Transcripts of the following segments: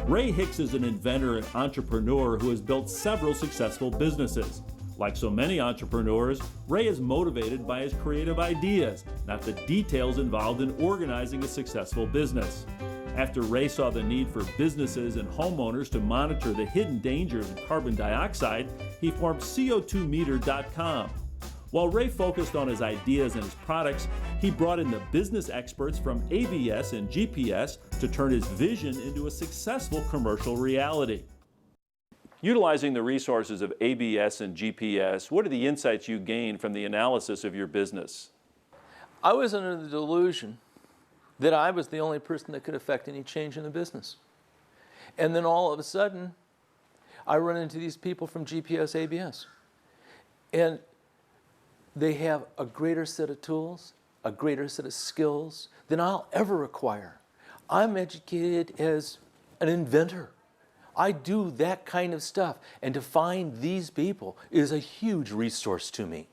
Ray Hicks is an inventor and entrepreneur who has built several successful businesses. Like so many entrepreneurs, Ray is motivated by his creative ideas, not the details involved in organizing a successful business. After Ray saw the need for businesses and homeowners to monitor the hidden dangers of carbon dioxide, he formed CO2meter.com. While Ray focused on his ideas and his products, he brought in the business experts from ABS and GPS to turn his vision into a successful commercial reality. Utilizing the resources of ABS and GPS, what are the insights you gained from the analysis of your business? I was under the delusion that I was the only person that could affect any change in the business. And then all of a sudden, I run into these people from GPS, ABS. And they have a greater set of tools, a greater set of skills than I'll ever acquire. I'm educated as an inventor. I do that kind of stuff. And to find these people is a huge resource to me.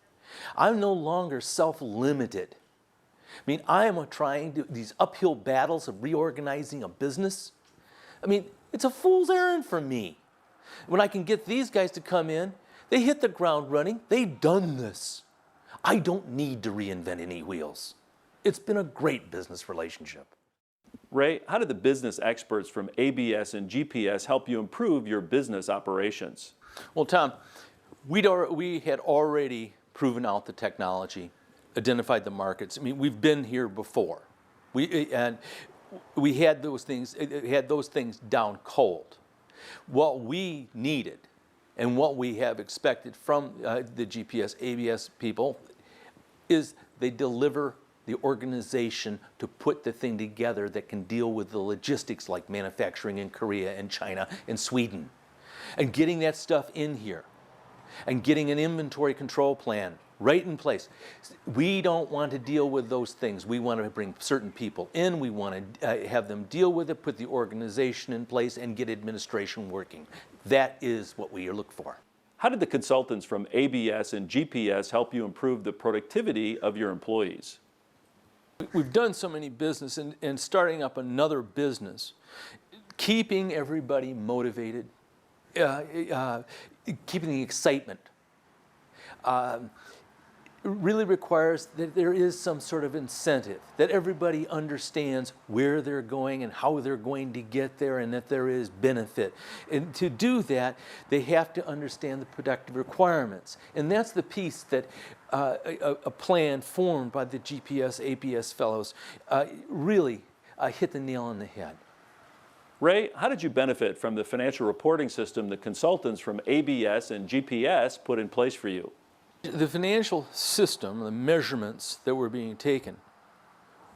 I'm no longer self-limited. I mean, I am trying these uphill battles of reorganizing a business. I mean, it's a fool's errand for me. When I can get these guys to come in, they hit the ground running, they've done this. I don't need to reinvent any wheels. It's been a great business relationship. Ray, how did the business experts from ABS and GPS help you improve your business operations? Well, Tom, we had already proven out the technology, identified the markets. I mean, we've been here before. We had those things down cold. What we needed and what we have expected from the GPS, ABS people is they deliver the organization to put the thing together that can deal with the logistics like manufacturing in Korea and China and Sweden. And getting that stuff in here and getting an inventory control plan right in place. We don't want to deal with those things. We want to bring certain people in. We want to have them deal with it, put the organization in place, and get administration working. That is what we look for. How did the consultants from ABS and GPS help you improve the productivity of your employees? We've done so many business and starting up another business, keeping everybody motivated, keeping the excitement, really requires that there is some sort of incentive, that everybody understands where they're going and how they're going to get there, and that there is benefit. And to do that, they have to understand the productive requirements. And that's the piece that a plan formed by the GPS, ABS fellows really hit the nail on the head. Ray, how did you benefit from the financial reporting system the consultants from ABS and GPS put in place for you? The financial system, the measurements that were being taken,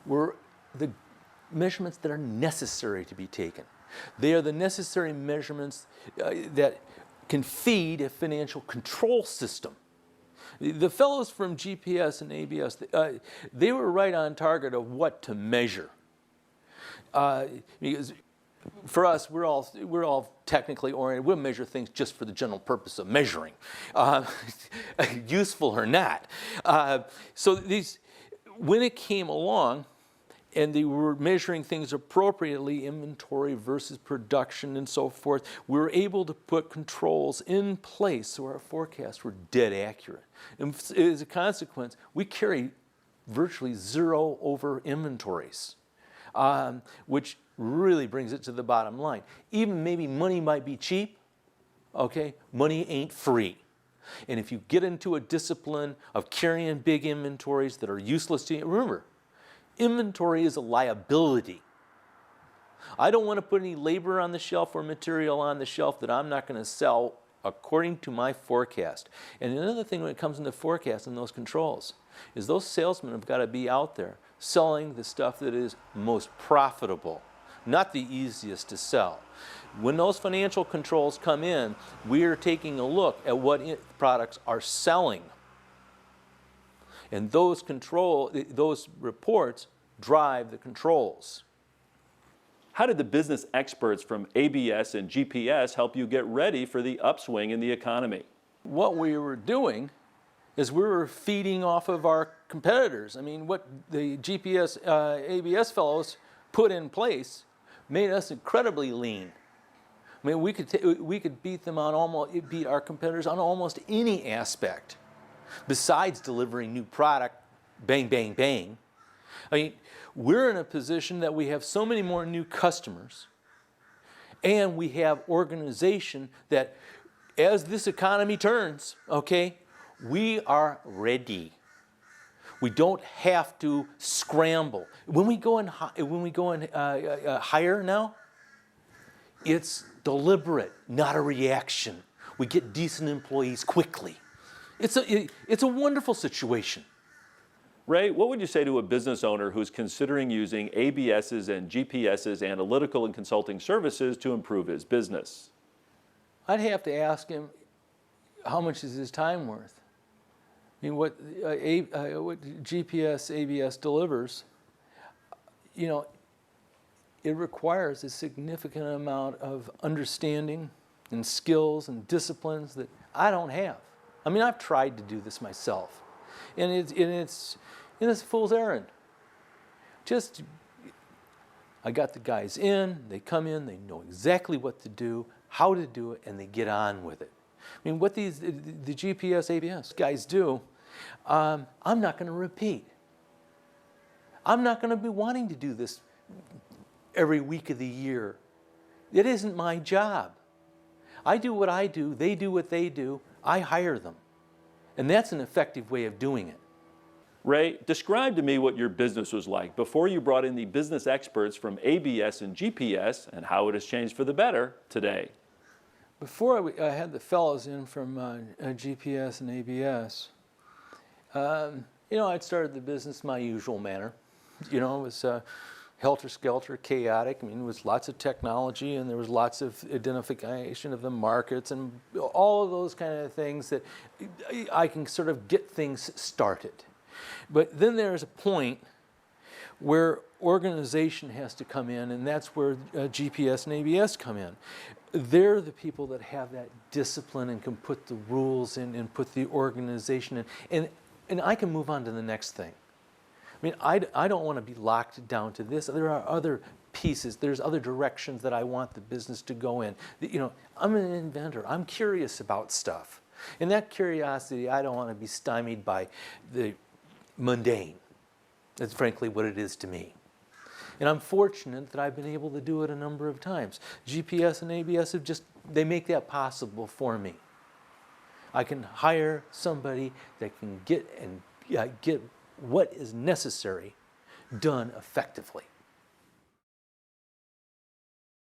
were the measurements that are necessary to be taken. They are the necessary measurements that can feed a financial control system. The fellows from GPS and ABS, they were right on target of what to measure. Because for us, we're all technically oriented. We'll measure things just for the general purpose of measuring, useful or not. So when it came along, and they were measuring things appropriately, inventory versus production and so forth, we were able to put controls in place so our forecasts were dead accurate. And as a consequence, we carry virtually zero over inventories, which really brings it to the bottom line. Even maybe money might be cheap, okay? Money ain't free. And if you get into a discipline of carrying big inventories that are useless to you, remember, inventory is a liability. I don't want to put any labor on the shelf or material on the shelf that I'm not going to sell according to my forecast. And another thing when it comes into forecast and those controls is those salesmen have got to be out there selling the stuff that is most profitable, not the easiest to sell. When those financial controls come in, we are taking a look at what products are selling. And those reports drive the controls. How did the business experts from ABS and GPS help you get ready for the upswing in the economy? What we were doing is we were feeding off of our competitors. I mean, what the GPS, ABS fellows put in place made us incredibly lean. I mean, we could beat our competitors on almost any aspect, besides delivering new product, bang, bang, bang. I mean, we're in a position that we have so many more new customers, and we have organization that, as this economy turns, okay, we are ready. We don't have to scramble. When we go and hire now, it's deliberate, not a reaction. We get decent employees quickly. It's a wonderful situation. Ray, what would you say to a business owner who's considering using ABS's and GPS's analytical and consulting services to improve his business? I'd have to ask him, how much is his time worth? I mean, what GPS, ABS delivers, you know, it requires a significant amount of understanding and skills and disciplines that I don't have. I mean, I've tried to do this myself, and it's a fool's errand. I got the guys in, they come in, they know exactly what to do, how to do it, and they get on with it. I mean, what the GPS, ABS guys do, I'm not going to repeat. I'm not going to be wanting to do this every week of the year. It isn't my job. I do what I do, they do what they do, I hire them. And that's an effective way of doing it. Ray, describe to me what your business was like before you brought in the business experts from ABS and GPS, and how it has changed for the better today. Before I had the fellows in from GPS and ABS, you know, I'd started the business my usual manner. You know, it was helter-skelter, chaotic. I mean, there was lots of technology, and there was lots of identification of the markets and all of those kind of things that I can sort of get things started. But then there's a point where organization has to come in, and that's where GPS and ABS come in. They're the people that have that discipline and can put the rules in and put the organization in. And I can move on to the next thing. I mean, I don't want to be locked down to this. There are other pieces. There's other directions that I want the business to go in. You know, I'm an inventor. I'm curious about stuff. And that curiosity, I don't want to be stymied by the mundane. That's frankly what it is to me. And I'm fortunate that I've been able to do it a number of times. GPS and ABS they make that possible for me. I can hire somebody that can get what is necessary done effectively.